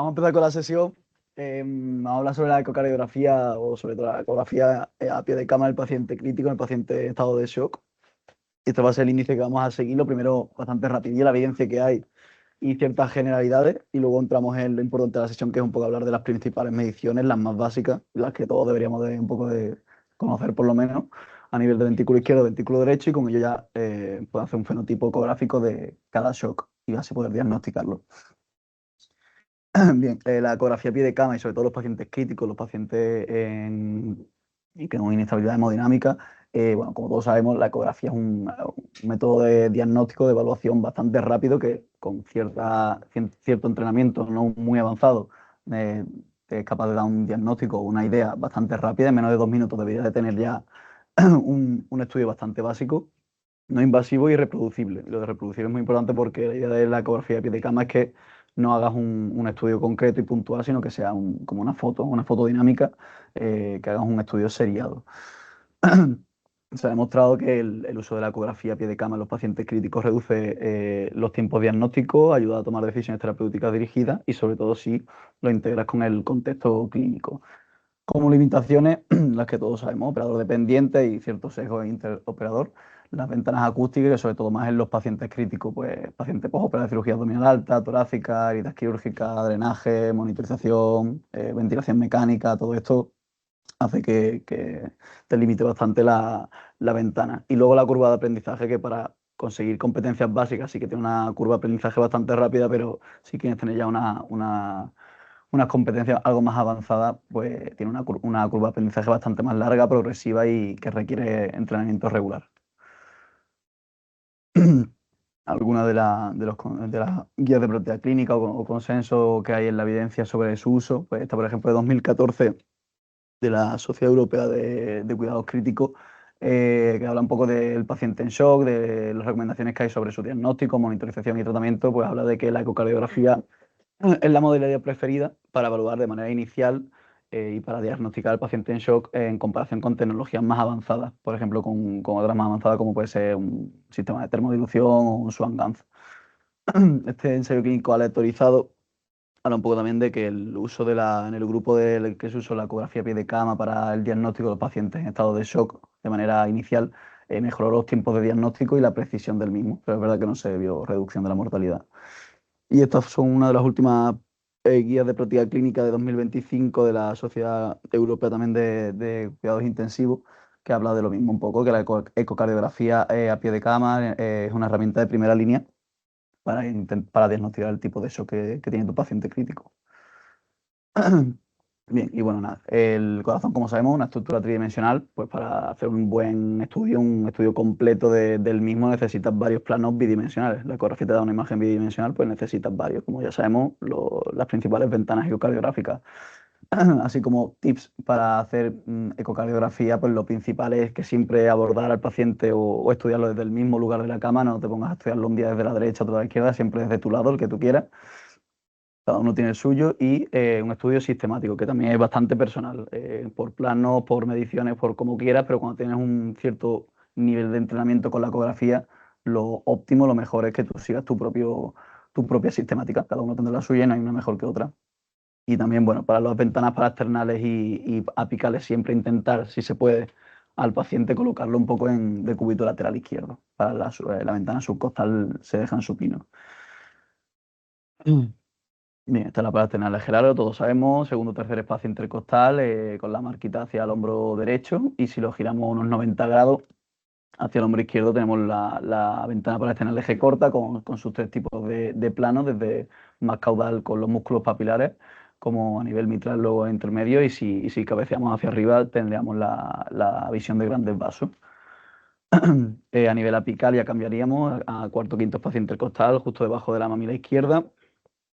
vamos a empezar con la sesión. Vamos a hablar sobre la ecocardiografía o sobre todo la ecografía a pie de cama del paciente crítico, en el paciente en estado de shock. Este va a ser el índice que vamos a seguir. Lo primero, bastante rapidillo, la evidencia que hay y ciertas generalidades. Y luego entramos en lo importante de la sesión, que es un poco hablar de las principales mediciones, las más básicas, las que todos deberíamos de un poco de conocer por lo menos a nivel de ventrículo izquierdo, ventrículo derecho, y con ello ya puedo hacer un fenotipo ecográfico de cada shock y así poder diagnosticarlo. Bien, la ecografía a pie de cama y sobre todo los pacientes críticos, los pacientes y que con inestabilidad hemodinámica, bueno, como todos sabemos, la ecografía es un método de diagnóstico, de evaluación bastante rápido que con cierto entrenamiento no muy avanzado eh, es capaz de dar un diagnóstico o una idea bastante rápida. En menos de 2 minutos debería de tener ya un estudio bastante básico, no invasivo y reproducible. Lo de reproducible es muy importante porque la idea de la ecografía de pie de cama es que no hagas un estudio concreto y puntual, sino que sea como una foto dinámica, que hagas un estudio seriado. Se ha demostrado que el uso de la ecografía a pie de cama en los pacientes críticos reduce los tiempos diagnósticos, ayuda a tomar decisiones terapéuticas dirigidas y sobre todo si lo integras con el contexto clínico. Como limitaciones, las que todos sabemos, operador dependiente y cierto sesgo interoperador, las ventanas acústicas, que sobre todo más en los pacientes críticos, pues pacientes postoperatorio de cirugía abdominal alta, torácica, heridas quirúrgicas, drenaje, monitorización, ventilación mecánica, todo esto hace que te limite bastante la ventana. Y luego la curva de aprendizaje, que para conseguir competencias básicas sí que tiene una curva de aprendizaje bastante rápida, pero si quieres tener ya unas competencias algo más avanzadas, pues tiene una curva de aprendizaje bastante más larga, progresiva y que requiere entrenamiento regular. Algunas de las guías de práctica clínica o consenso que hay en la evidencia sobre su uso, pues esta, por ejemplo, de 2014 de la Sociedad Europea de Cuidados Críticos, que habla un poco del paciente en shock, de las recomendaciones que hay sobre su diagnóstico, monitorización y tratamiento, pues habla de que la ecocardiografía es la modalidad preferida para evaluar de manera inicial y para diagnosticar al paciente en shock en comparación con tecnologías más avanzadas, por ejemplo, con otras más avanzadas como puede ser un sistema de termodilución o un Swan-Ganz. Este ensayo clínico aleatorizado habla un poco también de que el uso en el grupo del que se usó la ecografía a pie de cama para el diagnóstico de los pacientes en estado de shock de manera inicial mejoró los tiempos de diagnóstico y la precisión del mismo, pero es verdad que no se vio reducción de la mortalidad. Y estas son una de las últimas guías de práctica clínica de 2025 de la Sociedad Europea también de Cuidados Intensivos, que habla de lo mismo un poco, que la ecocardiografía a pie de cama es una herramienta de primera línea para diagnosticar el tipo de shock que tiene tu paciente crítico. Bien, y bueno, nada, el corazón, como sabemos, es una estructura tridimensional, pues para hacer un buen estudio, un estudio completo del mismo, necesitas varios planos bidimensionales. La ecografía te da una imagen bidimensional, pues necesitas varios, como ya sabemos, las principales ventanas ecocardiográficas. Así como tips para hacer ecocardiografía, pues lo principal es que siempre abordar al paciente o estudiarlo desde el mismo lugar de la cama, no te pongas a estudiarlo un día desde la derecha, otro de la izquierda, siempre desde tu lado, el que tú quieras. Cada uno tiene el suyo y un estudio sistemático, que también es bastante personal, por planos, por mediciones, por como quieras, pero cuando tienes un cierto nivel de entrenamiento con la ecografía, lo óptimo, lo mejor es que tú sigas tu propia sistemática. Cada uno tendrá la suya y no hay una mejor que otra. Y también, bueno, para las ventanas parasternales y apicales, siempre intentar, si se puede, al paciente colocarlo un poco en decúbito lateral izquierdo. Para la ventana subcostal se deja en supino. Bien, esta es la parasternal Gerardo, todos sabemos, segundo o tercer espacio intercostal, con la marquita hacia el hombro derecho, y si lo giramos unos 90 grados hacia el hombro izquierdo tenemos la ventana parasternal eje corta con sus tres tipos de planos, desde más caudal con los músculos papilares, como a nivel mitral, luego intermedio, y si cabeceamos hacia arriba tendríamos la visión de grandes vasos. A nivel apical ya cambiaríamos a cuarto quinto espacio intercostal, justo debajo de la mamila izquierda,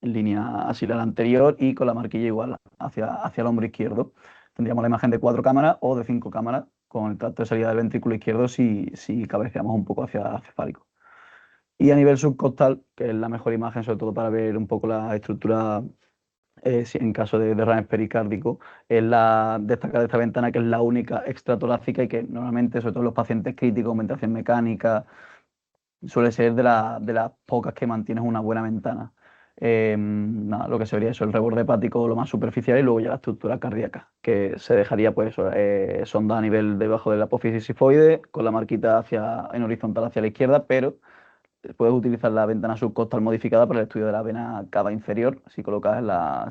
en línea asilar anterior y con la marquilla igual hacia el hombro izquierdo. Tendríamos la imagen de 4 cámaras o de 5 cámaras con el tracto de salida del ventrículo izquierdo si cabeceamos un poco hacia cefálico. Y a nivel subcostal, que es la mejor imagen sobre todo para ver un poco la estructura en caso de derrames pericárdicos, es la destacar de esta ventana que es la única extratorácica y que normalmente, sobre todo en los pacientes críticos, con ventilación mecánica, suele ser de las pocas que mantienes una buena ventana. nada, lo que sería eso, el reborde hepático lo más superficial y luego ya la estructura cardíaca, que se dejaría pues eso, sonda a nivel debajo de la apófisis sifoide, con la marquita en horizontal hacia la izquierda, pero puedes utilizar la ventana subcostal modificada para el estudio de la vena cava inferior, si colocas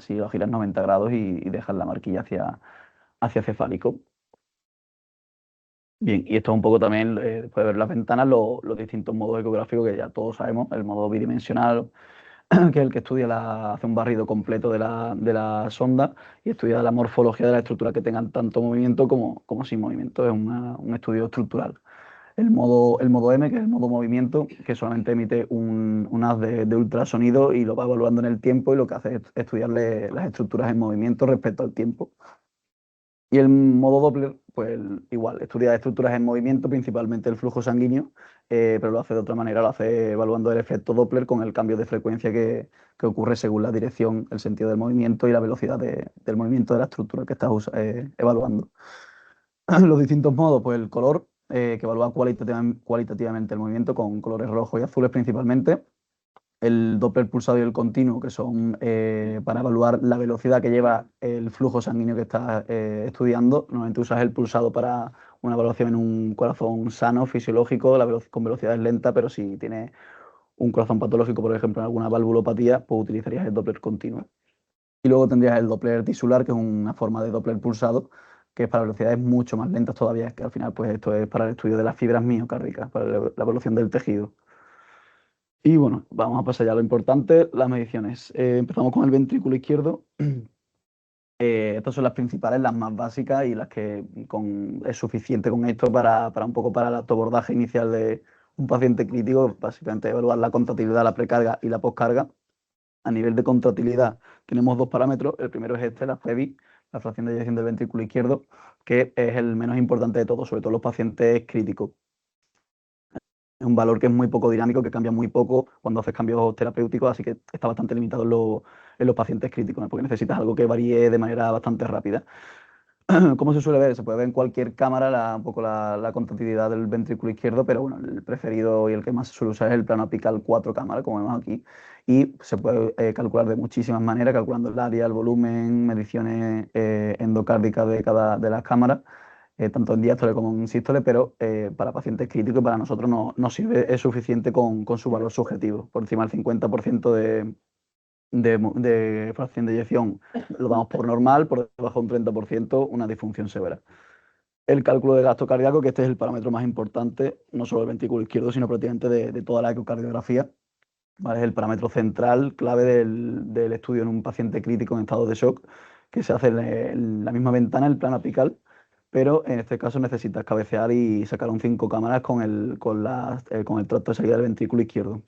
si lo giras 90 grados y dejas la marquilla hacia cefálico. Bien, y esto es un poco también, después de ver las ventanas, los distintos modos ecográficos que ya todos sabemos, el modo bidimensional, que es el que hace un barrido completo de la sonda y estudia la morfología de la estructura que tengan tanto movimiento como sin movimiento. Es un estudio estructural. El modo M, que es el modo movimiento, que solamente emite un haz de ultrasonido y lo va evaluando en el tiempo y lo que hace es estudiarle las estructuras en movimiento respecto al tiempo. Y el modo Doppler, pues igual, estudia estructuras en movimiento, principalmente el flujo sanguíneo, pero lo hace de otra manera, lo hace evaluando el efecto Doppler con el cambio de frecuencia que ocurre según la dirección, el sentido del movimiento y la velocidad del movimiento de la estructura que estás evaluando. Los distintos modos, pues el color, que evalúa cualitativamente el movimiento con colores rojos y azules principalmente. El Doppler pulsado y el continuo, que son para evaluar la velocidad que lleva el flujo sanguíneo que estás estudiando. Normalmente usas el pulsado para una evaluación en un corazón sano, fisiológico, con velocidades lentas, pero si tienes un corazón patológico, por ejemplo, en alguna valvulopatía, pues utilizarías el Doppler continuo. Y luego tendrías el Doppler tisular, que es una forma de Doppler pulsado, que es para velocidades mucho más lentas todavía, que al final pues esto es para el estudio de las fibras miocárdicas, para la evolución del tejido. Y bueno, vamos a pasar ya a lo importante, las mediciones. Empezamos con el ventrículo izquierdo. Estas son las principales, las más básicas y las que es suficiente con esto para un poco para el autobordaje inicial de un paciente crítico, básicamente evaluar la contractilidad, la precarga y la poscarga. A nivel de contractilidad tenemos dos parámetros. El primero es este, la FEBI, la fracción de eyección del ventrículo izquierdo, que es el menos importante de todos, sobre todo los pacientes críticos. Es un valor que es muy poco dinámico, que cambia muy poco cuando haces cambios terapéuticos, así que está bastante limitado en los pacientes críticos, ¿no? Porque necesitas algo que varíe de manera bastante rápida. ¿Cómo se suele ver? Se puede ver en cualquier cámara un poco la contractilidad del ventrículo izquierdo, pero bueno, el preferido y el que más se suele usar es el plano apical 4 cámaras, como vemos aquí, y se puede calcular de muchísimas maneras, calculando el área, el volumen, mediciones endocárdicas de las cámaras, tanto en diástole como en sístole, pero para pacientes críticos para nosotros no sirve, es suficiente con su valor subjetivo, por encima del 50% de fracción de eyección lo damos por normal, por debajo de un 30% una disfunción severa. El cálculo de gasto cardíaco, que este es el parámetro más importante, no solo del ventrículo izquierdo, sino prácticamente de toda la ecocardiografía. ¿Vale? Es el parámetro central, clave del estudio en un paciente crítico en estado de shock, que se hace en la misma ventana, el plano apical, pero en este caso necesitas cabecear y sacar un 5 cámaras con el tracto de salida del ventrículo izquierdo.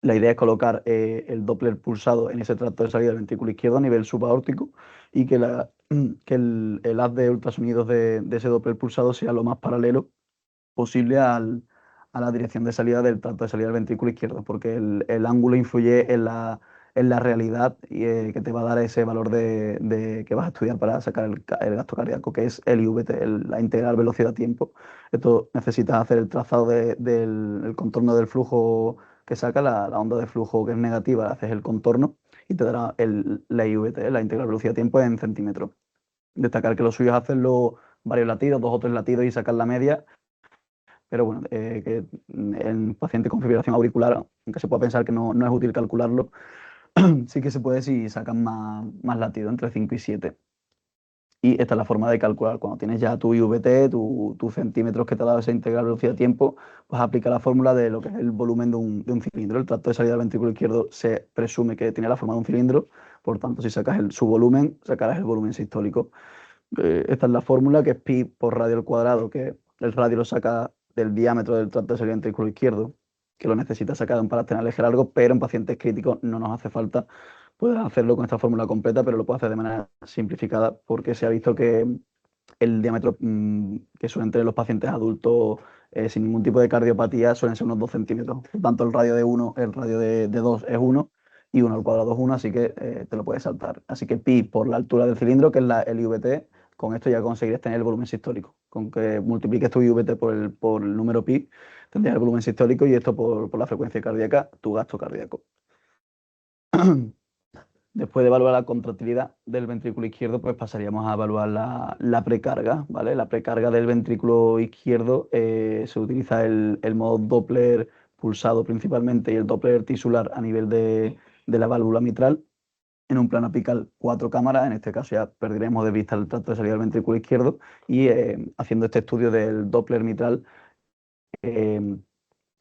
La idea es colocar el Doppler pulsado en ese tracto de salida del ventrículo izquierdo a nivel subaórtico y que el haz de ultrasonidos de ese Doppler pulsado sea lo más paralelo posible a la dirección de salida del tracto de salida del ventrículo izquierdo, porque el ángulo influye en la realidad y que te va a dar ese valor que vas a estudiar para sacar el gasto cardíaco, que es el IVT, la integral velocidad-tiempo. Esto necesitas hacer el trazado del contorno del flujo que saca, la onda de flujo que es negativa, haces el contorno y te dará la IVT, la integral velocidad-tiempo en centímetros. Destacar que lo suyo es hacerlo varios latidos, 2 o 3 latidos y sacar la media, pero bueno, que en pacientes con fibrilación auricular, aunque se pueda pensar que no es útil calcularlo, sí que se puede si sacan más latido, entre 5 y 7. Y esta es la forma de calcular. Cuando tienes ya tu IVT, tus centímetros que te ha dado esa integral velocidad-tiempo, pues aplica la fórmula de lo que es el volumen de un cilindro. El tracto de salida del ventrículo izquierdo se presume que tiene la forma de un cilindro, por tanto, si sacas su volumen, sacarás el volumen sistólico. Esta es la fórmula, que es pi por radio al cuadrado, que el radio lo saca del diámetro del tracto de salida del ventrículo izquierdo, que lo necesita sacar en parastenia al eje largo, pero en pacientes críticos no nos hace falta. Puedes hacerlo con esta fórmula completa, pero lo puedes hacer de manera simplificada, porque se ha visto que el diámetro que suelen tener los pacientes adultos sin ningún tipo de cardiopatía suelen ser unos 2 centímetros. Por tanto, el radio de 2 es 1 y 1 al cuadrado es 1, así que te lo puedes saltar. Así que pi por la altura del cilindro, que es el IVT, con esto ya conseguirías tener el volumen sistólico. Con que multipliques tu IVT por el número pi, tendrías el volumen sistólico y esto por la frecuencia cardíaca, tu gasto cardíaco. Después de evaluar la contractilidad del ventrículo izquierdo, pues pasaríamos a evaluar la precarga, ¿vale? La precarga del ventrículo izquierdo se utiliza el modo Doppler pulsado principalmente y el Doppler tisular a nivel de la válvula mitral en un plano apical 4 cámaras. En este caso ya perderemos de vista el tracto de salida del ventrículo izquierdo y haciendo este estudio del Doppler mitral, eh,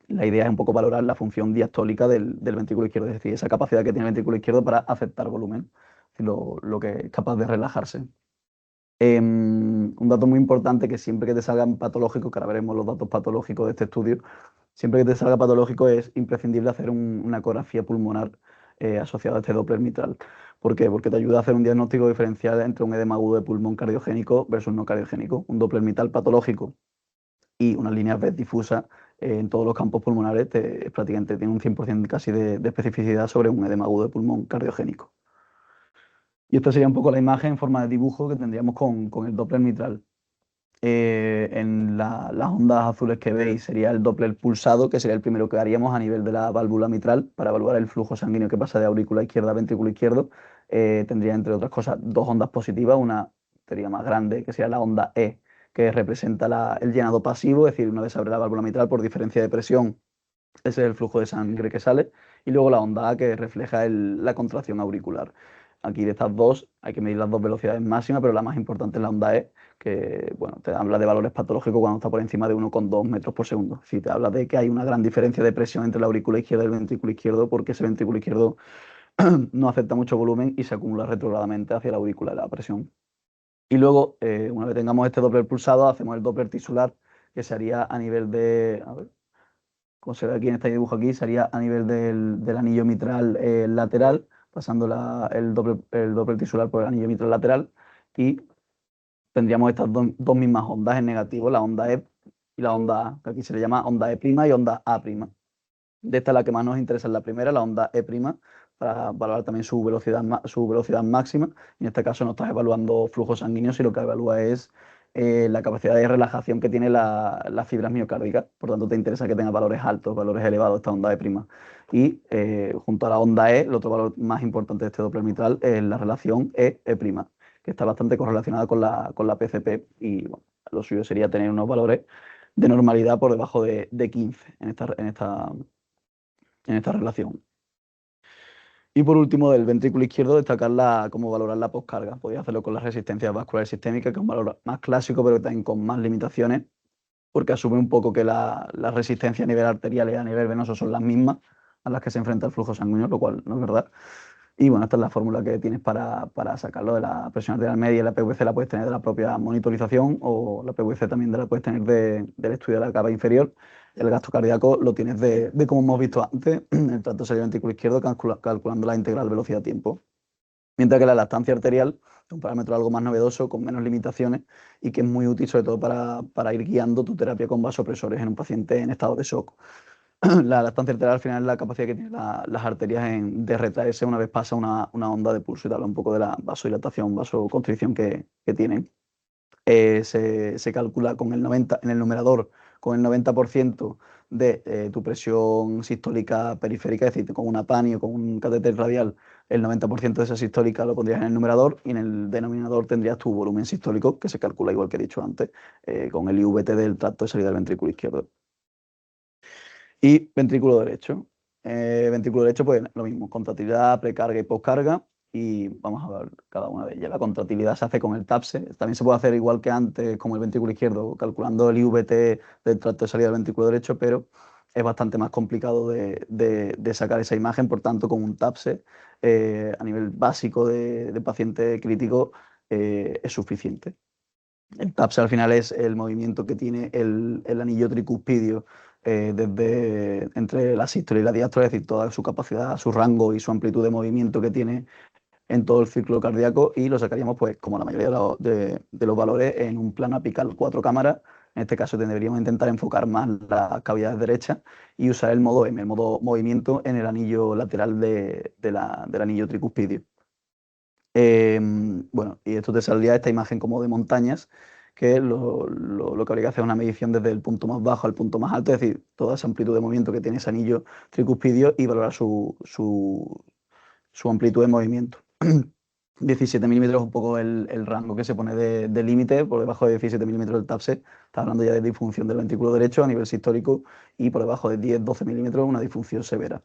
la idea es un poco valorar la función diastólica del ventrículo izquierdo, es decir, esa capacidad que tiene el ventrículo izquierdo para aceptar volumen, es decir, lo que es capaz de relajarse. Un dato muy importante que siempre que te salgan patológicos, que ahora veremos los datos patológicos de este estudio, siempre que te salga patológico es imprescindible hacer una ecografía pulmonar asociada a este Doppler mitral. ¿Por qué? Porque te ayuda a hacer un diagnóstico diferencial entre un edema agudo de pulmón cardiogénico versus no cardiogénico. Un Doppler mitral patológico y unas líneas B difusas en todos los campos pulmonares prácticamente tiene un 100% casi de especificidad sobre un edema agudo de pulmón cardiogénico. Y esta sería un poco la imagen en forma de dibujo que tendríamos con el Doppler mitral. En las ondas azules que veis sería el Doppler pulsado, que sería el primero que haríamos a nivel de la válvula mitral para evaluar el flujo sanguíneo que pasa de aurícula izquierda a ventrículo izquierdo. Tendría, entre otras cosas, dos ondas positivas, una sería más grande, que sería la onda E, que representa el llenado pasivo, es decir, una vez se abre la válvula mitral por diferencia de presión, ese es el flujo de sangre que sale, y luego la onda A, que refleja la contracción auricular. Aquí de estas dos hay que medir las dos velocidades máximas, pero la más importante es la onda E, que bueno, te habla de valores patológicos cuando está por encima de 1,2 metros por segundo. Si te habla de que hay una gran diferencia de presión entre la aurícula izquierda y el ventrículo izquierdo, porque ese ventrículo izquierdo no acepta mucho volumen y se acumula retrogradamente hacia la aurícula de la presión. Y luego, una vez tengamos este Doppler pulsado, hacemos el Doppler tisular, que se haría a nivel de, a ver, como se ve aquí en este dibujo aquí, sería a nivel del anillo mitral lateral, pasando el Doppler tisular por el anillo mitral lateral, y tendríamos estas dos mismas ondas en negativo, la onda E y la onda A, que aquí se le llama onda E' y onda A'. De esta la que más nos interesa es la primera, la onda E', para valorar también su velocidad máxima. En este caso no estás evaluando flujo sanguíneo, sino lo que evalúa es la capacidad de relajación que tiene las fibras miocárdicas. Por tanto, te interesa que tenga valores altos, valores elevados esta onda E'. Y junto a la onda E, el otro valor más importante de este Doppler mitral es la relación E', que está bastante correlacionada con la PCP. Y bueno, lo suyo sería tener unos valores de normalidad por debajo de 15 en esta relación. Y por último, del ventrículo izquierdo, destacar cómo valorar la poscarga. Podéis hacerlo con la resistencia vascular sistémica, que es un valor más clásico, pero también con más limitaciones, porque asume un poco que la resistencia a nivel arterial y a nivel venoso son las mismas a las que se enfrenta el flujo sanguíneo, lo cual no es verdad. Y bueno, esta es la fórmula que tienes para sacarlo de la presión arterial media. Y la PVC la puedes tener de la propia monitorización, o la PVC también la puedes tener del estudio de la capa inferior. El gasto cardíaco lo tienes de como hemos visto antes, el tracto salida ventrículo izquierdo, calculando la integral velocidad-tiempo. Mientras que la lactancia arterial es un parámetro algo más novedoso, con menos limitaciones y que es muy útil sobre todo para ir guiando tu terapia con vasopresores en un paciente en estado de shock. La lactancia arterial al final es la capacidad que tienen las arterias de retraerse una vez pasa una onda de pulso, y te habla un poco de la vasodilatación, vasoconstricción que tienen. Se calcula en el numerador con el 90% de tu presión sistólica periférica, es decir, con una PANI o con un catéter radial, el 90% de esa sistólica lo pondrías en el numerador, y en el denominador tendrías tu volumen sistólico, que se calcula igual que he dicho antes, con el IVT del tracto de salida del ventrículo izquierdo. Y ventrículo derecho. Ventrículo derecho, pues lo mismo, contractilidad, precarga y poscarga. Y vamos a ver cada una de ellas. La contractilidad se hace con el TAPSE. También se puede hacer igual que antes, como el ventrículo izquierdo, calculando el IVT del tracto de salida del ventrículo derecho, pero es bastante más complicado de sacar esa imagen. Por tanto, con un TAPSE a nivel básico de paciente crítico es suficiente. El TAPSE al final es el movimiento que tiene el anillo tricuspidio desde entre la sístole y la diástole, es decir, toda su capacidad, su rango y su amplitud de movimiento que tiene en todo el ciclo cardíaco, y lo sacaríamos, pues, como la mayoría de los valores, en un plano apical 4 cámaras. En este caso deberíamos intentar enfocar más las cavidades derechas y usar el modo M, el modo movimiento, en el anillo lateral del anillo tricuspidio. Bueno, y esto te saldría esta imagen como de montañas, que lo que habría que hacer es una medición desde el punto más bajo al punto más alto, es decir, toda esa amplitud de movimiento que tiene ese anillo tricuspidio, y valorar su amplitud de movimiento. 17 milímetros es un poco el rango que se pone de límite. Por debajo de 17 milímetros del TAPSE está hablando ya de disfunción del ventrículo derecho a nivel sistólico, y por debajo de 10-12 milímetros una disfunción severa.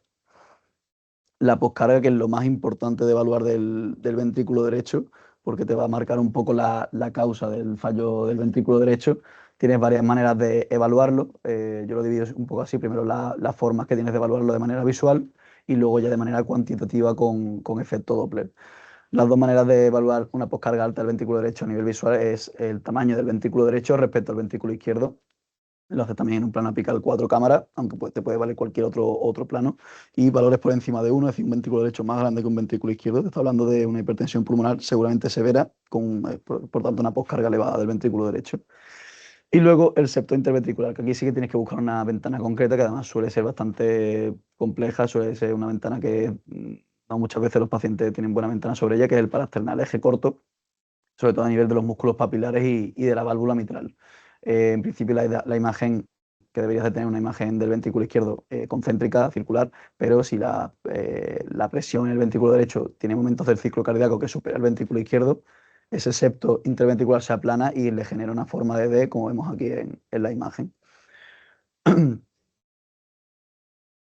La poscarga, que es lo más importante de evaluar del ventrículo derecho, porque te va a marcar un poco la causa del fallo del ventrículo derecho. Tienes varias maneras de evaluarlo. Yo lo divido un poco así. Primero las formas que tienes de evaluarlo de manera visual, y luego ya de manera cuantitativa con efecto Doppler. Las dos maneras de evaluar una poscarga alta del ventrículo derecho a nivel visual es el tamaño del ventrículo derecho respecto al ventrículo izquierdo. Lo hace también en un plano apical 4 cámaras, aunque te puede valer cualquier otro plano. Y valores por encima de 1, es decir, un ventrículo derecho más grande que un ventrículo izquierdo. Te está hablando de una hipertensión pulmonar seguramente severa, por tanto una poscarga elevada del ventrículo derecho. Y luego el septo interventricular, que aquí sí que tienes que buscar una ventana concreta, que además suele ser bastante compleja, suele ser una ventana que no muchas veces los pacientes tienen buena ventana sobre ella, que es el parasternal eje corto, sobre todo a nivel de los músculos papilares y de la válvula mitral. En principio la imagen, que deberías de tener una imagen del ventrículo izquierdo concéntrica, circular, pero si la presión en el ventrículo derecho tiene momentos del ciclo cardíaco que supera el ventrículo izquierdo, ese septo interventricular se aplana y le genera una forma de D, como vemos aquí en la imagen.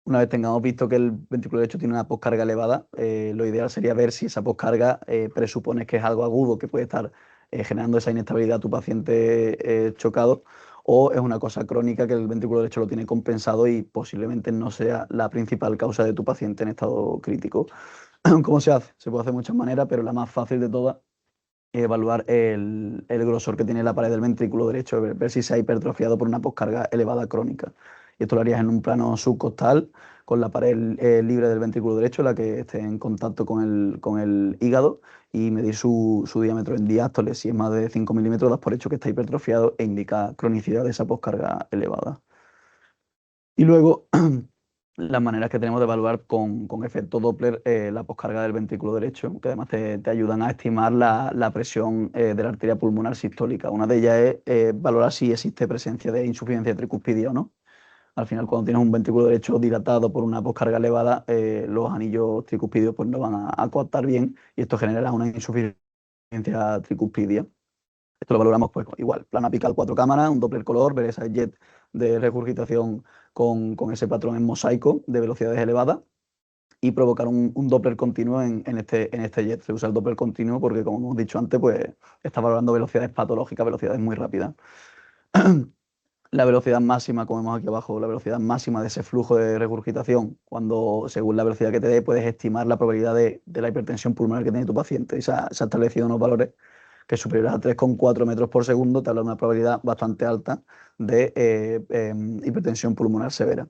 Una vez tengamos visto que el ventrículo derecho tiene una poscarga elevada, lo ideal sería ver si esa poscarga presupone que es algo agudo que puede estar generando esa inestabilidad a tu paciente chocado, o es una cosa crónica que el ventrículo derecho lo tiene compensado y posiblemente no sea la principal causa de tu paciente en estado crítico. ¿Cómo se hace? Se puede hacer de muchas maneras, pero la más fácil de todas es evaluar el grosor que tiene la pared del ventrículo derecho, ver si se ha hipertrofiado por una poscarga elevada crónica. Y esto lo harías en un plano subcostal, con la pared libre del ventrículo derecho, la que esté en contacto con el hígado, y medir su diámetro en diástoles. Si es más de 5 milímetros, das por hecho que está hipertrofiado e indica cronicidad de esa poscarga elevada. Y luego, las maneras que tenemos de evaluar con efecto Doppler la poscarga del ventrículo derecho, que además te ayudan a estimar la presión de la arteria pulmonar sistólica. Una de ellas es valorar si existe presencia de insuficiencia tricuspidia o no. Al final, cuando tienes un ventrículo derecho dilatado por una poscarga elevada, los anillos tricuspidios pues, no van a coaptar bien, y esto generará una insuficiencia tricuspidia. Esto lo valoramos pues igual, plano apical 4 cámaras, un Doppler color, ver esa jet de regurgitación con ese patrón en mosaico de velocidades elevadas, y provocar un Doppler continuo en este jet. Se usa el Doppler continuo porque, como hemos dicho antes, pues está valorando velocidades patológicas, velocidades muy rápidas. La velocidad máxima, como vemos aquí abajo, la velocidad máxima de ese flujo de regurgitación, cuando según la velocidad que te dé, puedes estimar la probabilidad de la hipertensión pulmonar que tiene tu paciente. Y se ha establecido unos valores que superiores a 3,4 metros por segundo te habla de una probabilidad bastante alta de hipertensión pulmonar severa.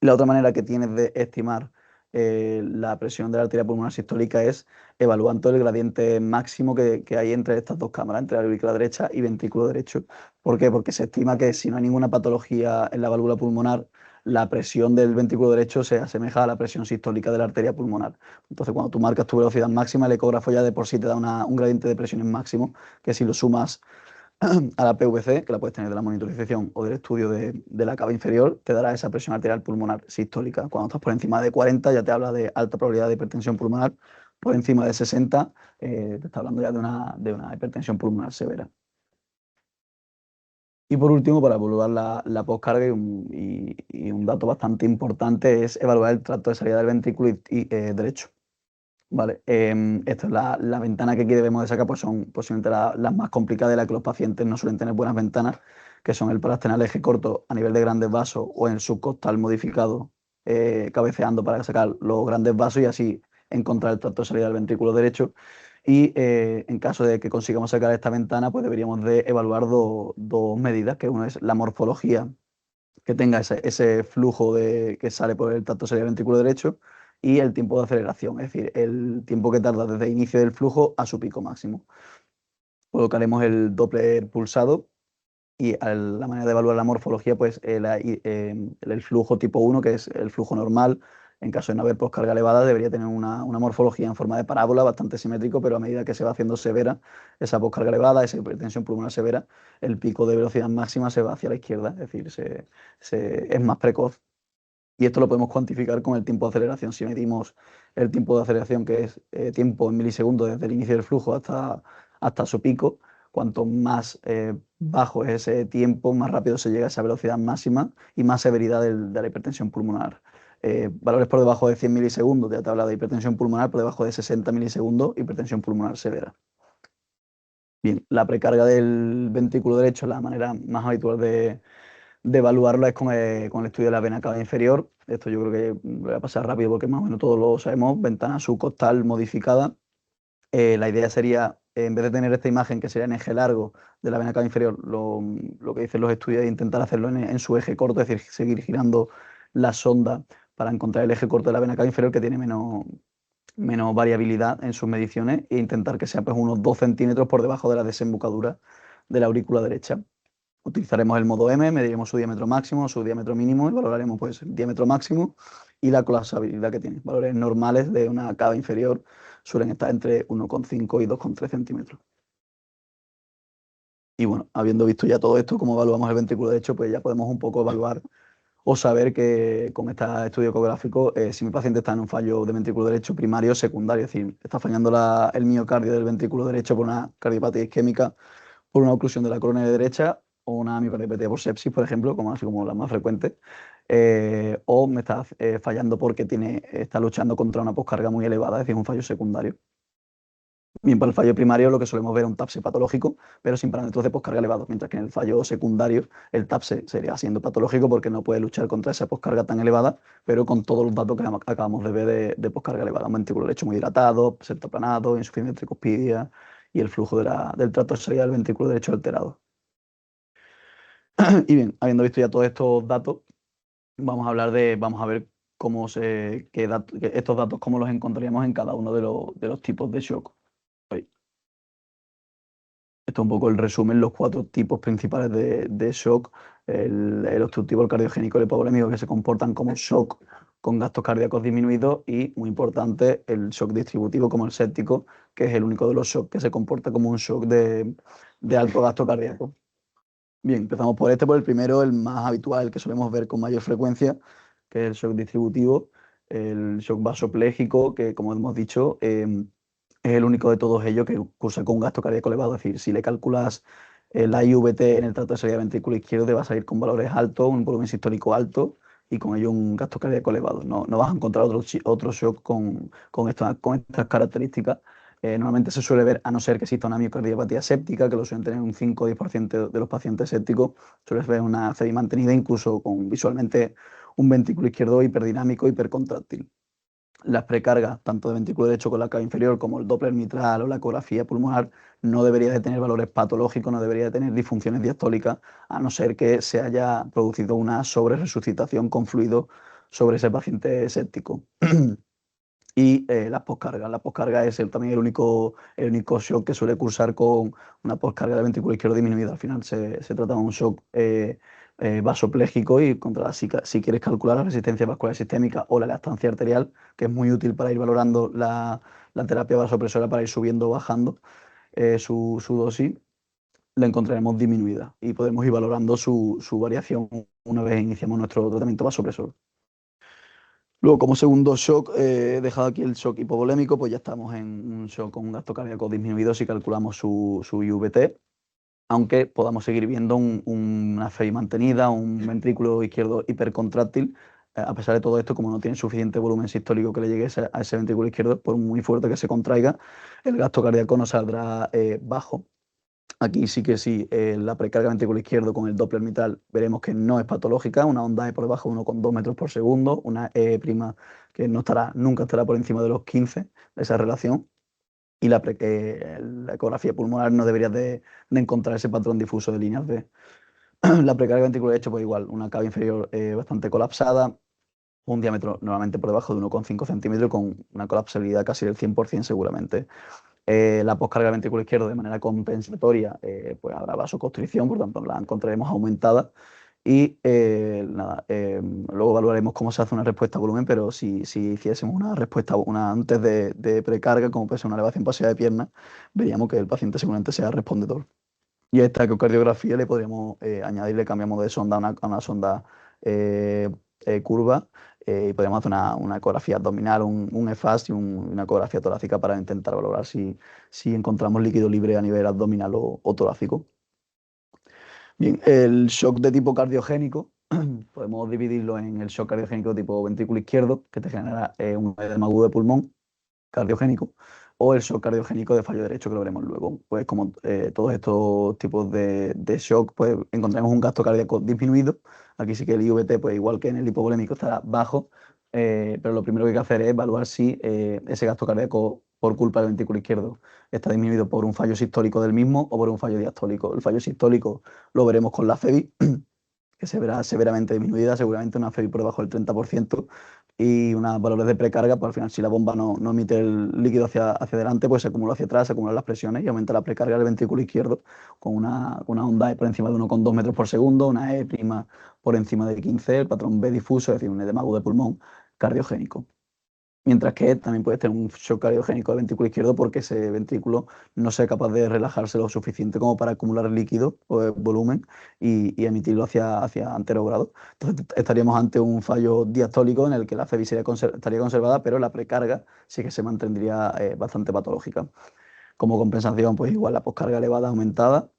La otra manera que tienes de estimar la presión de la arteria pulmonar sistólica es evaluando el gradiente máximo que hay entre estas dos cámaras, entre la aurícula derecha y ventrículo derecho. ¿Por qué? Porque se estima que si no hay ninguna patología en la válvula pulmonar, la presión del ventrículo derecho se asemeja a la presión sistólica de la arteria pulmonar. Entonces, cuando tú marcas tu velocidad máxima, el ecógrafo ya de por sí te da un gradiente de presiones máximo, que si lo sumas a la PVC, que la puedes tener de la monitorización o del estudio de la cava inferior, te dará esa presión arterial pulmonar sistólica. Cuando estás por encima de 40 ya te habla de alta probabilidad de hipertensión pulmonar, por encima de 60 te está hablando ya de una hipertensión pulmonar severa. Y por último, para evaluar la poscarga, y un dato bastante importante es evaluar el tracto de salida del ventrículo derecho. Vale, esta es la ventana que aquí debemos de sacar, pues son posiblemente las más complicadas, de las que los pacientes no suelen tener buenas ventanas, que son el parasternal eje corto a nivel de grandes vasos, o en el subcostal modificado, cabeceando para sacar los grandes vasos y así encontrar el tracto de salida del ventrículo derecho. Y en caso de que consigamos sacar esta ventana, pues deberíamos de evaluar dos medidas, que una es la morfología que tenga ese flujo que sale por el tracto salida del ventrículo derecho, y el tiempo de aceleración, es decir, el tiempo que tarda desde el inicio del flujo a su pico máximo. Colocaremos el Doppler pulsado, y la manera de evaluar la morfología, pues el flujo tipo 1, que es el flujo normal, en caso de no haber poscarga elevada, debería tener una morfología en forma de parábola, bastante simétrico, pero a medida que se va haciendo severa esa poscarga elevada, esa hipertensión pulmonar severa, el pico de velocidad máxima se va hacia la izquierda, es decir, es más precoz. Y esto lo podemos cuantificar con el tiempo de aceleración. Si medimos el tiempo de aceleración, que es tiempo en milisegundos desde el inicio del flujo hasta su pico, cuanto más bajo es ese tiempo, más rápido se llega a esa velocidad máxima y más severidad de la hipertensión pulmonar. Valores por debajo de 100 milisegundos, ya te habla de hipertensión pulmonar, por debajo de 60 milisegundos, hipertensión pulmonar severa. Bien, la precarga del ventrículo derecho, la manera más habitual de evaluarlo es con el estudio de la vena cava inferior. Esto yo creo que lo voy a pasar rápido porque más o menos todos lo sabemos. Ventana subcostal modificada. La idea sería, en vez de tener esta imagen que sería en eje largo de la vena cava inferior, lo que dicen los estudios es intentar hacerlo en su eje corto, es decir, seguir girando la sonda para encontrar el eje corto de la vena cava inferior que tiene menos variabilidad en sus mediciones e intentar que sea pues, unos 2 centímetros por debajo de la desembocadura de la aurícula derecha. Utilizaremos el modo M, mediremos su diámetro máximo, su diámetro mínimo y valoraremos pues, el diámetro máximo y la colapsabilidad que tiene. Valores normales de una cava inferior suelen estar entre 1,5 y 2,3 centímetros. Y bueno, habiendo visto ya todo esto, cómo evaluamos el ventrículo derecho, pues ya podemos un poco evaluar o saber que con este estudio ecográfico, si mi paciente está en un fallo de ventrículo derecho primario o secundario, es decir, está fallando el miocardio del ventrículo derecho por una cardiopatía isquémica, por una oclusión de la coronaria derecha o una miocardiopatía por sepsis, por ejemplo, así como la más frecuente, o me está fallando porque está luchando contra una poscarga muy elevada, es decir, un fallo secundario. Bien, para el fallo primario lo que solemos ver es un TAPSE patológico, pero sin parámetros de poscarga elevados, mientras que en el fallo secundario el TAPSE sería siendo patológico porque no puede luchar contra esa poscarga tan elevada, pero con todos los datos que acabamos de ver de poscarga elevada, un ventrículo derecho muy dilatado, septo aplanado, insuficiencia tricuspidia y el flujo del tracto sería del ventrículo derecho alterado. Y bien, habiendo visto ya todos estos datos, vamos a ver estos datos cómo los encontraríamos en cada uno de los tipos de shock. Esto es un poco el resumen, los 4 tipos principales de shock, el obstructivo, el cardiogénico, el hipovolémico, que se comportan como shock con gastos cardíacos disminuidos y, muy importante, el shock distributivo como el séptico, que es el único de los shocks que se comporta como un shock de alto gasto cardíaco. Bien, empezamos por el primero, el más habitual, el que solemos ver con mayor frecuencia, que es el shock distributivo, el shock vasopléjico, que como hemos dicho, es el único de todos ellos que cursa con un gasto cardíaco elevado. Es decir, si le calculas la IVT en el trato de salida ventrículo izquierdo, te va a salir con valores altos, un volumen sistólico alto y con ello un gasto cardíaco elevado. No vas a encontrar otro shock con estas características. Normalmente se suele ver, a no ser que exista una miocardiopatía séptica, que lo suelen tener un 5 o 10% de los pacientes sépticos, suele ver una CDI mantenida, incluso con visualmente un ventrículo izquierdo hiperdinámico, hipercontráctil. Las precargas, tanto de ventrículo derecho con la cava inferior como el Doppler mitral o la ecografía pulmonar, no debería de tener valores patológicos, no debería de tener disfunciones diastólicas, a no ser que se haya producido una sobreresucitación con fluido sobre ese paciente séptico. Y las poscargas. La poscarga es también el único shock que suele cursar con una poscarga del ventrículo izquierdo disminuida. Al final se trata de un shock vasopléjico y si quieres calcular la resistencia vascular sistémica o la lactancia arterial, que es muy útil para ir valorando la terapia vasopresora, para ir subiendo o bajando su dosis, la encontraremos disminuida y podemos ir valorando su variación una vez iniciamos nuestro tratamiento vasopresor. Luego, como segundo shock, he dejado aquí el shock hipovolémico, pues ya estamos en un shock con un gasto cardíaco disminuido si calculamos su IVT, aunque podamos seguir viendo una FEI mantenida, un ventrículo izquierdo hipercontráctil. A pesar de todo esto, como no tiene suficiente volumen sistólico que le llegue a ese ventrículo izquierdo, por muy fuerte que se contraiga, el gasto cardíaco no saldrá bajo. Aquí sí que sí, la precarga ventrículo izquierdo con el Doppler mitral veremos que no es patológica, una onda E por debajo de 1,2 metros por segundo, una E' que nunca estará por encima de los 15 de esa relación, y la ecografía pulmonar no debería de encontrar ese patrón difuso de líneas B. La precarga ventricular derecho, pues igual, una cava inferior bastante colapsada, un diámetro normalmente por debajo de 1,5 centímetros con una colapsabilidad casi del 100% seguramente. La poscarga ventrículo izquierdo de manera compensatoria, pues habrá vasoconstricción, por tanto la encontraremos aumentada. Y nada, luego evaluaremos cómo se hace una respuesta a volumen, pero si hiciésemos una respuesta antes de precarga, como puede ser una elevación pasiva de pierna, veríamos que el paciente seguramente sea respondedor. Y a esta ecocardiografía le podríamos añadir, le cambiamos de sonda a una sonda curva, y podríamos hacer una ecografía abdominal, un EFAS y una ecografía torácica para intentar valorar si encontramos líquido libre a nivel abdominal o torácico. Bien, el shock de tipo cardiogénico, podemos dividirlo en el shock cardiogénico tipo ventrículo izquierdo, que te genera un edema agudo de pulmón cardiogénico, o el shock cardiogénico de fallo derecho, que lo veremos luego. Pues como todos estos tipos de shock, pues encontramos un gasto cardíaco disminuido. Aquí sí que el IVT, pues igual que en el hipovolémico, estará bajo, pero lo primero que hay que hacer es evaluar si ese gasto cardíaco por culpa del ventrículo izquierdo está disminuido por un fallo sistólico del mismo o por un fallo diastólico. El fallo sistólico lo veremos con la FEBI, que se verá severamente disminuida, seguramente una FEBI por debajo del 30%, y unos valores de precarga, pues al final si la bomba no emite el líquido hacia adelante, pues se acumula hacia atrás, se acumulan las presiones y aumenta la precarga del ventrículo izquierdo con una onda E por encima de 1,2 metros por segundo, una E' por encima de 15, el patrón B difuso, es decir, un edema agudo de pulmón cardiogénico. Mientras que también puede tener un shock cardiogénico del ventrículo izquierdo porque ese ventrículo no sea capaz de relajarse lo suficiente como para acumular líquido o volumen y emitirlo hacia anterogrado. Entonces estaríamos ante un fallo diastólico en el que la FEBI estaría conservada, pero la precarga sí que se mantendría bastante patológica. Como compensación, pues igual la poscarga elevada aumentada,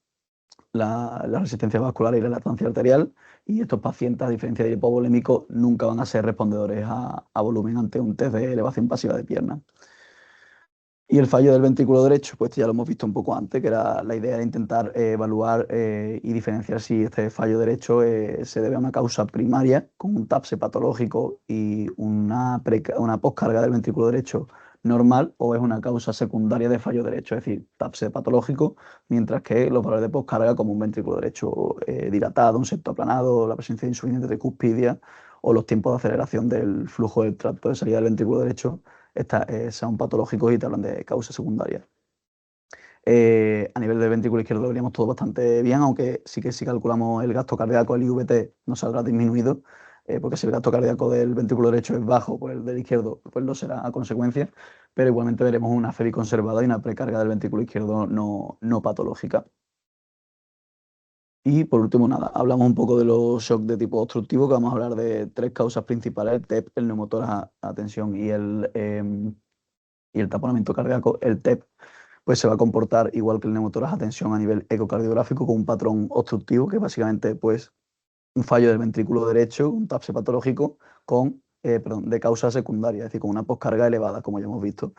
la resistencia vascular y la lactancia arterial, y estos pacientes, a diferencia del hipovolémico, nunca van a ser respondedores a volumen ante un test de elevación pasiva de pierna. Y el fallo del ventrículo derecho, pues ya lo hemos visto un poco antes, que era la idea de intentar evaluar y diferenciar si este fallo derecho se debe a una causa primaria, con un TAPSE patológico y una poscarga del ventrículo derecho normal, o es una causa secundaria de fallo derecho, es decir, TAPSE patológico, mientras que los valores de poscarga, como un ventrículo derecho dilatado, un septo aplanado, la presencia de insuficiencia tricuspidia o los tiempos de aceleración del flujo del tracto de salida del ventrículo derecho, son patológicos y te hablan de causas secundarias. A nivel del ventrículo izquierdo lo veríamos todo bastante bien, aunque sí que si calculamos el gasto cardíaco, el IVT nos saldrá disminuido, porque si el gasto cardíaco del ventrículo derecho es bajo, pues el del izquierdo pues lo será a consecuencia, pero igualmente veremos una FEBI conservada y una precarga del ventrículo izquierdo no patológica. Y por último, nada, hablamos un poco de los shocks de tipo obstructivo, que vamos a hablar de tres causas principales: el TEP, el neumotórax a tensión y el taponamiento cardíaco. El TEP pues se va a comportar igual que el neumotórax a tensión a nivel ecocardiográfico, con un patrón obstructivo, que es básicamente pues un fallo del ventrículo derecho, un TAPSE patológico de causa secundaria, es decir, con una poscarga elevada, como ya hemos visto.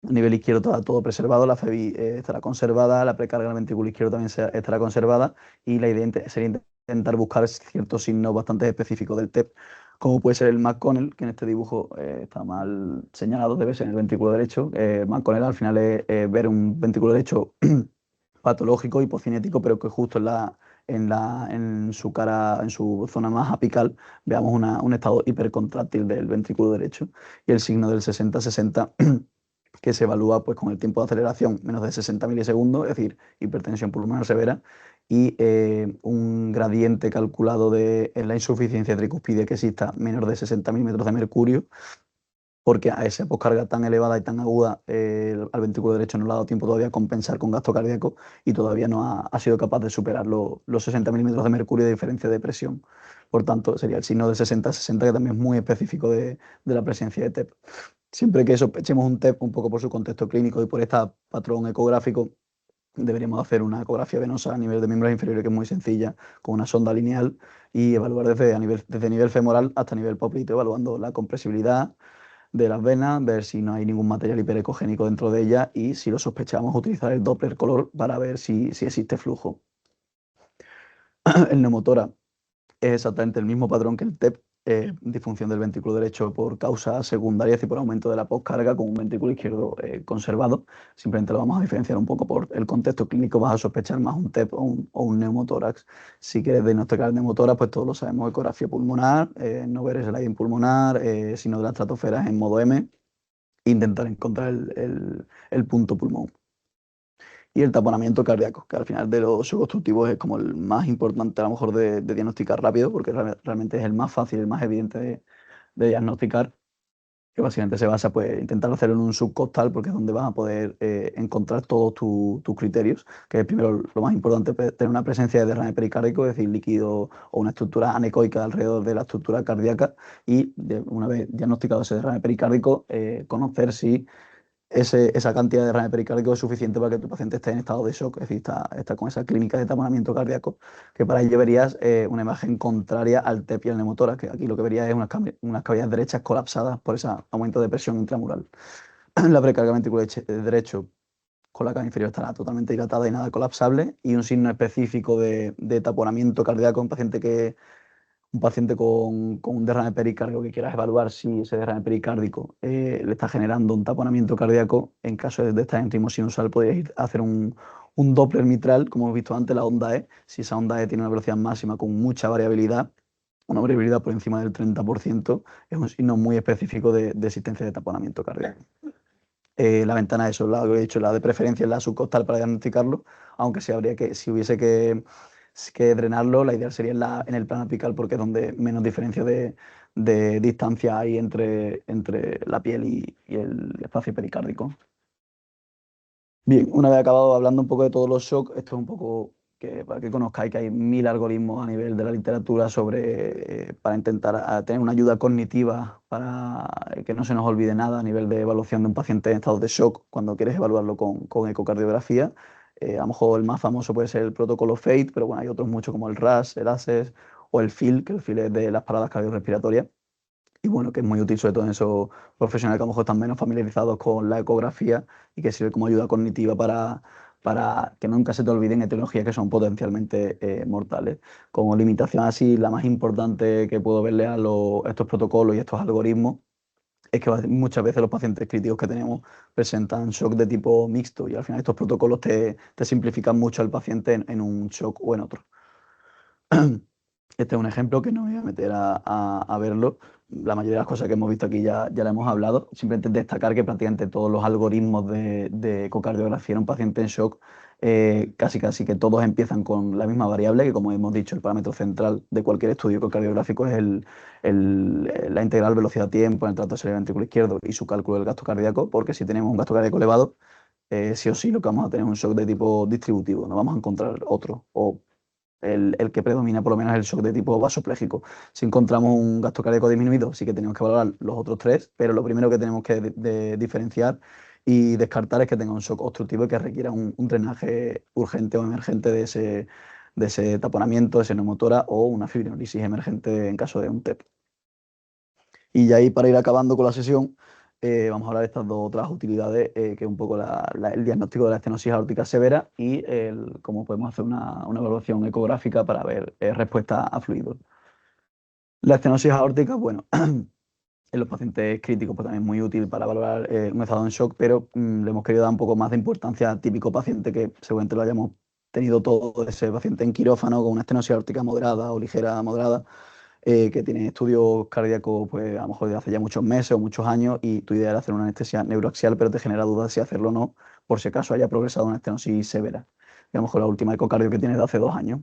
A nivel izquierdo está todo preservado, la FEBI estará conservada, la precarga del ventrículo izquierdo también estará conservada, y la idea sería intentar buscar ciertos signos bastante específicos del TEP, como puede ser el McConnell, que en este dibujo está mal señalado, debe ser en el ventrículo derecho. McConnell al final es ver un ventrículo derecho patológico, hipocinético, pero que justo en su cara, en su zona más apical, veamos un estado hipercontráctil del ventrículo derecho, y el signo del 60-60 que se evalúa pues, con el tiempo de aceleración menos de 60 milisegundos, es decir, hipertensión pulmonar severa, y un gradiente calculado en la insuficiencia tricuspidia que exista menor de 60 milímetros de mercurio, porque a esa poscarga tan elevada y tan aguda al ventrículo derecho no le ha dado tiempo todavía a compensar con gasto cardíaco, y todavía no ha sido capaz de superar los 60 milímetros de mercurio de diferencia de presión. Por tanto, sería el signo de 60-60, que también es muy específico de la presencia de TEP. Siempre que sospechemos un TEP, un poco por su contexto clínico y por este patrón ecográfico, deberíamos hacer una ecografía venosa a nivel de miembros inferiores, que es muy sencilla, con una sonda lineal, y evaluar desde nivel femoral hasta nivel popliteo, evaluando la compresibilidad de las venas, ver si no hay ningún material hiperecogénico dentro de ellas, y si lo sospechamos, utilizar el Doppler color para ver si existe flujo. El neumotórax es exactamente el mismo patrón que el TEP, disfunción del ventrículo derecho por causa secundaria, es decir, por aumento de la poscarga, con un ventrículo izquierdo conservado. Simplemente lo vamos a diferenciar un poco por el contexto clínico, vas a sospechar más un TEP o un neumotórax. Si quieres diagnosticar el neumotórax, pues todos lo sabemos: ecografía pulmonar, no ver sliding pulmonar, signo de la estratosfera en modo M, intentar encontrar el punto pulmón. Y el taponamiento cardíaco, que al final de los subobstructivos es como el más importante a lo mejor de diagnosticar rápido, porque realmente es el más fácil, el más evidente de diagnosticar. que básicamente se basa pues intentar hacerlo en un subcostal porque es donde vas a poder encontrar todos tus criterios, que es primero lo más importante, tener una presencia de derrame pericárdico, es decir, líquido o una estructura anecoica alrededor de la estructura cardíaca y una vez diagnosticado ese derrame pericárdico, conocer si esa cantidad de derrame pericárdico es suficiente para que tu paciente esté en estado de shock, es decir, está con esa clínica de taponamiento cardíaco, que para ello verías una imagen contraria al TEP y al neumotórax, que aquí lo que verías es unas cavidades derechas colapsadas por ese aumento de presión intramural. La precarga ventricular derecho con la cava inferior estará totalmente dilatada y nada colapsable, y un signo específico de taponamiento cardíaco en paciente que un paciente con un derrame pericárdico que quieras evaluar si ese derrame pericárdico le está generando un taponamiento cardíaco, en caso de estar en ritmo sinusal, podrías ir a hacer un Doppler mitral, como hemos visto antes, la onda E. Si esa onda E tiene una velocidad máxima con mucha variabilidad, una variabilidad por encima del 30%, es un signo muy específico de existencia de taponamiento cardíaco. La ventana, eso, la que he dicho, la de preferencia es la subcostal para diagnosticarlo, aunque si hubiese que drenarlo, la ideal sería en el plano apical porque es donde menos diferencia de distancia hay entre la piel y el espacio pericárdico. Bien, una vez acabado hablando un poco de todos los shocks, esto es un poco para que conozcáis que hay 1000 algoritmos a nivel de la literatura para intentar tener una ayuda cognitiva para que no se nos olvide nada a nivel de evaluación de un paciente en estado de shock cuando quieres evaluarlo con ecocardiografía. A lo mejor el más famoso puede ser el protocolo FATE, pero bueno, hay otros muchos como el RAS, el ACES o el FIL, que el FIL es de las paradas cardiorrespiratorias. Y bueno, que es muy útil sobre todo en esos profesionales que a lo mejor están menos familiarizados con la ecografía y que sirve como ayuda cognitiva para que nunca se te olviden etiologías que son potencialmente mortales. Como limitación así, la más importante que puedo verle a estos protocolos y estos algoritmos es que muchas veces los pacientes críticos que tenemos presentan shock de tipo mixto y al final estos protocolos te simplifican mucho al paciente en un shock o en otro. Este es un ejemplo que no me voy a meter a verlo. La mayoría de las cosas que hemos visto aquí ya la hemos hablado. Simplemente destacar que prácticamente todos los algoritmos de ecocardiografía en un paciente en shock, casi que todos empiezan con la misma variable, que como hemos dicho, el parámetro central de cualquier estudio ecocardiográfico es la integral velocidad-tiempo en el tracto cerebral ventrículo izquierdo y su cálculo del gasto cardíaco, porque si tenemos un gasto cardíaco elevado, sí o sí lo que vamos a tener es un shock de tipo distributivo, no vamos a encontrar otro, o el que predomina por lo menos es el shock de tipo vasopléjico. Si encontramos un gasto cardíaco disminuido, sí que tenemos que valorar los otros tres, pero lo primero que tenemos que diferenciar y descartar es que tenga un shock obstructivo y que requiera un drenaje urgente o emergente de ese taponamiento, de ese neumotora o una fibrinolisis emergente en caso de un TEP. Y ya ahí para ir acabando con la sesión, vamos a hablar de estas dos otras utilidades, que es un poco el diagnóstico de la estenosis aórtica severa y cómo podemos hacer una evaluación ecográfica para ver respuesta a fluidos. La estenosis aórtica, bueno, en los pacientes críticos pues también es muy útil para valorar un estado en shock, pero le hemos querido dar un poco más de importancia al típico paciente que seguramente lo hayamos tenido todo, ese paciente en quirófano con una estenosis aórtica moderada o ligera moderada, que tiene estudios cardíacos pues a lo mejor de hace ya muchos meses o muchos años y tu idea era hacer una anestesia neuroaxial, pero te genera dudas si hacerlo o no, por si acaso haya progresado una estenosis severa. Y a lo mejor la última ecocardio que tienes de hace 2 años.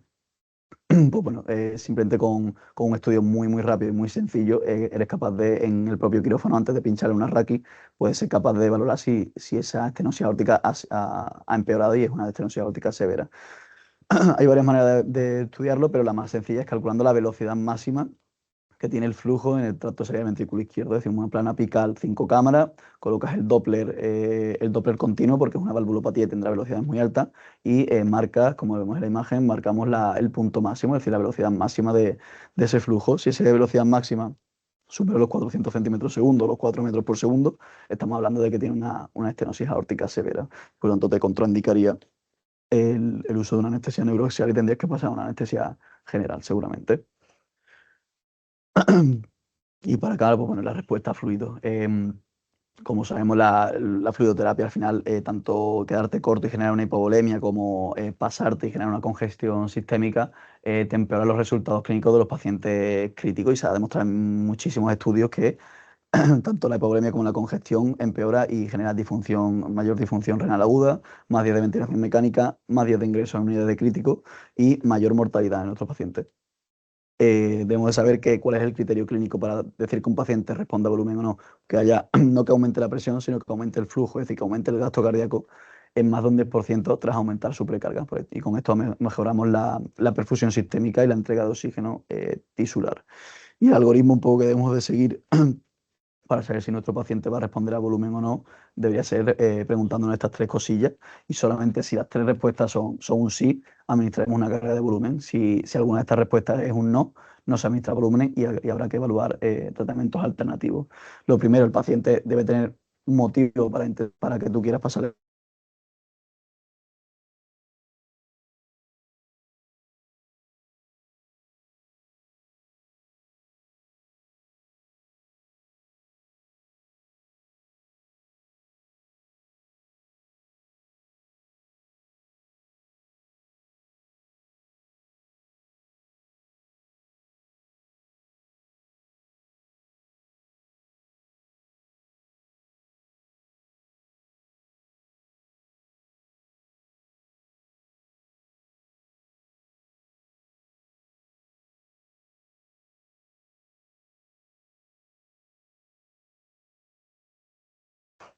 Pues bueno, simplemente con un estudio muy rápido y muy sencillo, eres capaz de, en el propio quirófano, antes de pincharle una raqui, puedes ser capaz de valorar si esa estenosis aórtica ha empeorado y es una estenosis aórtica severa. Hay varias maneras de estudiarlo, pero la más sencilla es calculando la velocidad máxima que tiene el flujo en el tracto cerebral ventrículo izquierdo. Es decir, una plana apical, 5 cámaras, colocas el Doppler continuo porque es una valvulopatía y tendrá velocidades muy altas y marcas, como vemos en la imagen, marcamos el punto máximo, es decir, la velocidad máxima de ese flujo. Si esa velocidad máxima supera los 400 centímetros segundo, los 4 metros por segundo, estamos hablando de que tiene una estenosis aórtica severa. Por lo tanto, te contraindicaría el uso de una anestesia neuroaxial y tendrías que pasar a una anestesia general, seguramente. Y para acabar, pues bueno, la respuesta a fluidos. Como sabemos, la fluidoterapia al final, tanto quedarte corto y generar una hipovolemia como pasarte y generar una congestión sistémica, te empeora los resultados clínicos de los pacientes críticos y se ha demostrado en muchísimos estudios que tanto la hipovolemia como la congestión empeora y genera mayor disfunción renal aguda, más días de ventilación mecánica, más días de ingreso en unidades de crítico y mayor mortalidad en nuestros pacientes. debemos de saber cuál es el criterio clínico para decir que un paciente responde a volumen o no, que haya, no que aumente la presión, sino que aumente el flujo, es decir, que aumente el gasto cardíaco en más de un 10% tras aumentar su precarga. Y con esto mejoramos la perfusión sistémica y la entrega de oxígeno tisular. Y el algoritmo un poco que debemos de seguir para saber si nuestro paciente va a responder a volumen o no, debería ser preguntándonos estas tres cosillas, y solamente si las tres respuestas son un sí, administraremos una carga de volumen. Si alguna de estas respuestas es un no, no se administra volumen y habrá que evaluar tratamientos alternativos. Lo primero, el paciente debe tener un motivo para que tú quieras pasarle.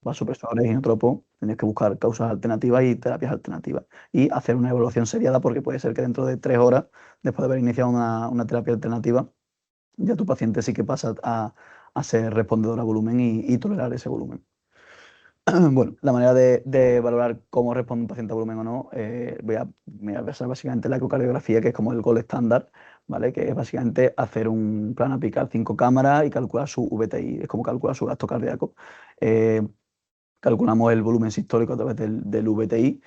Vasopresores, inotropos, tienes que buscar causas alternativas y terapias alternativas. Y hacer una evaluación seriada, porque puede ser que dentro de 3 horas, después de haber iniciado una terapia alternativa, ya tu paciente sí que pasa a ser respondedor a volumen y tolerar ese volumen. Bueno, la manera de valorar cómo responde un paciente a volumen o no, me voy a basar básicamente en la ecocardiografía, que es como el gold estándar, ¿vale? Que es básicamente hacer un plan apical 5 cámaras y calcular su VTI, es como calcular su gasto cardíaco. Eh, Calculamos el volumen sistólico a través del VTI,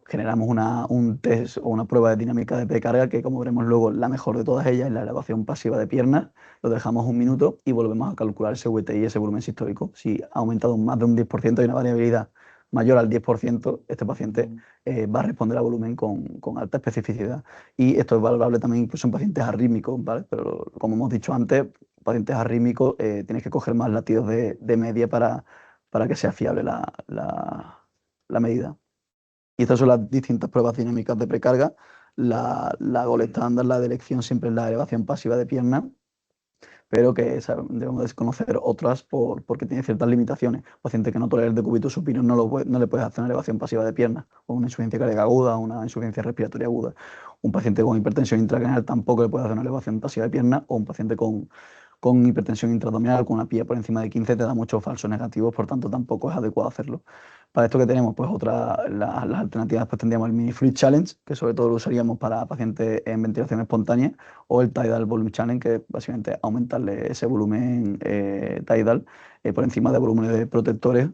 generamos un test o una prueba de dinámica de precarga, que como veremos luego, la mejor de todas ellas es la elevación pasiva de piernas. Lo dejamos un minuto y volvemos a calcular ese VTI, ese volumen sistólico. Si ha aumentado más de un 10% y una variabilidad mayor al 10%, este paciente va a responder a volumen con alta especificidad. Y esto es valorable también incluso en pacientes arrítmicos, ¿vale? Pero como hemos dicho antes, pacientes arrítmicos tienes que coger más latidos de media para que sea fiable la medida. Y estas son las distintas pruebas dinámicas de precarga. La gold estándar, la de elección, siempre es la elevación pasiva de pierna, pero que debemos desconocer otras porque tiene ciertas limitaciones. Un paciente que no tolera el decúbito supino no le puedes hacer una elevación pasiva de pierna, o una insuficiencia cardíaca aguda, o una insuficiencia respiratoria aguda. Un paciente con hipertensión intracraneal tampoco le puedes hacer una elevación pasiva de pierna, o un paciente con hipertensión intraabdominal, con una PIA por encima de 15, te da muchos falsos negativos, por tanto tampoco es adecuado hacerlo. Para esto que tenemos, pues las alternativas, pues tendríamos el Mini Fluid Challenge, que sobre todo lo usaríamos para pacientes en ventilación espontánea, o el Tidal Volume Challenge, que básicamente aumentarle ese volumen tidal por encima de volúmenes de protectores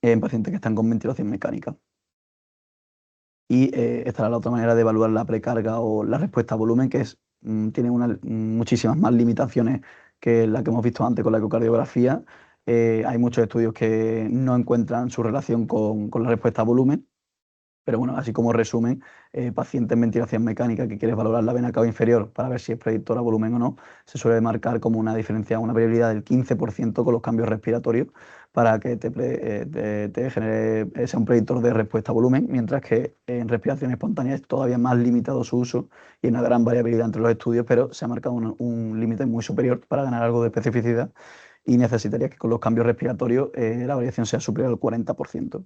en pacientes que están con ventilación mecánica. Y esta es la otra manera de evaluar la precarga o la respuesta a volumen, que tiene muchísimas más limitaciones que la que hemos visto antes con la ecocardiografía. Hay muchos estudios que no encuentran su relación con la respuesta a volumen. Pero bueno, así como resumen, paciente en ventilación mecánica que quieres valorar la vena cava inferior para ver si es predictor a volumen o no, se suele marcar como una diferencia, una variabilidad del 15% con los cambios respiratorios para que te genere, sea un predictor de respuesta a volumen, mientras que en respiración espontánea es todavía más limitado su uso y hay una gran variabilidad entre los estudios, pero se ha marcado un límite muy superior para ganar algo de especificidad, y necesitaría que con los cambios respiratorios la variación sea superior al 40%.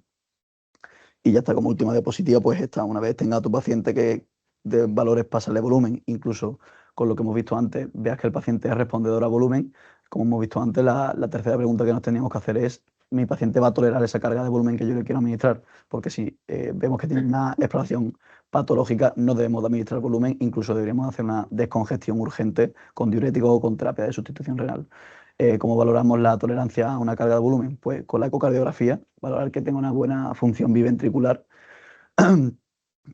Y ya está, como última diapositiva, pues esta, una vez tenga a tu paciente que de valores pasa de volumen, incluso con lo que hemos visto antes, veas que el paciente es respondedor a volumen. Como hemos visto antes, la tercera pregunta que nos teníamos que hacer es: ¿mi paciente va a tolerar esa carga de volumen que yo le quiero administrar? Porque si vemos que tiene una exploración patológica, no debemos de administrar volumen, incluso deberíamos hacer una descongestión urgente con diuréticos o con terapia de sustitución renal. ¿Cómo valoramos la tolerancia a una carga de volumen? Pues con la ecocardiografía, valorar que tenga una buena función biventricular,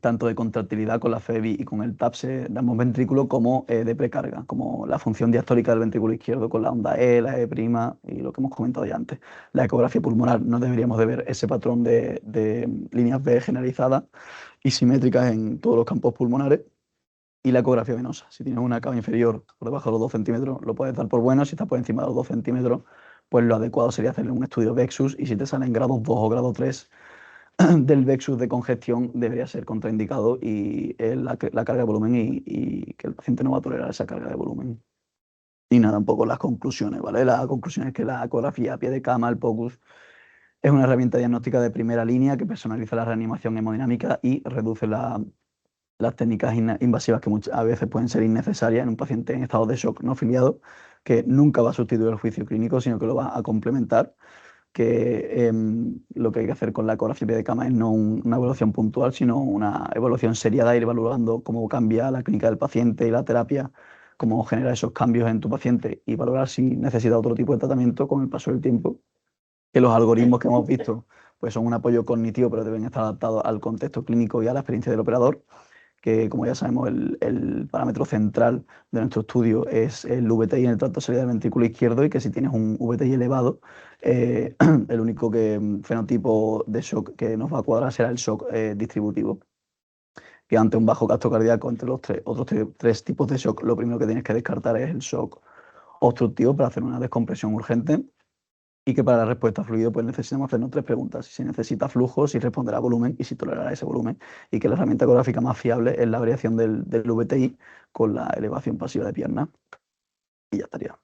tanto de contractilidad con la FEBI y con el TAPSE de ambos ventrículos, como de precarga, como la función diastólica del ventrículo izquierdo con la onda E, la E' y lo que hemos comentado ya antes. La ecografía pulmonar, no deberíamos de ver ese patrón de líneas B generalizadas y simétricas en todos los campos pulmonares. Y la ecografía venosa, si tienes una cava inferior por debajo de los 2 centímetros, lo puedes dar por bueno. Si está por encima de los 2 centímetros, pues lo adecuado sería hacerle un estudio VEXUS, y si te salen grado 2 o grado 3, del Vexus de congestión debería ser contraindicado y la carga de volumen y que el paciente no va a tolerar esa carga de volumen. Y nada, un poco las conclusiones, ¿vale? La conclusión es que la ecografía a pie de cama, el POCUS, es una herramienta diagnóstica de primera línea que personaliza la reanimación hemodinámica y reduce las técnicas invasivas que muchas veces pueden ser innecesarias en un paciente en estado de shock no afiliado, que nunca va a sustituir el juicio clínico, sino que lo va a complementar, que lo que hay que hacer con la ecografía a pie de cama es no una evaluación puntual, sino una evaluación seriada, ir evaluando cómo cambia la clínica del paciente y la terapia, cómo genera esos cambios en tu paciente y valorar si necesita otro tipo de tratamiento con el paso del tiempo. Que los algoritmos que hemos visto pues son un apoyo cognitivo, pero deben estar adaptados al contexto clínico y a la experiencia del operador, que como ya sabemos el parámetro central de nuestro estudio es el VTI en el tracto salida del ventrículo izquierdo y que si tienes un VTI elevado, el único fenotipo de shock que nos va a cuadrar será el shock distributivo. Que ante un bajo gasto cardíaco, entre los otros tres tipos de shock, lo primero que tienes que descartar es el shock obstructivo para hacer una descompresión urgente y que para la respuesta a fluido pues necesitamos hacernos tres preguntas: si se necesita flujo, si responderá a volumen y si tolerará ese volumen, y que la herramienta ecográfica más fiable es la variación del VTI con la elevación pasiva de pierna y ya estaría.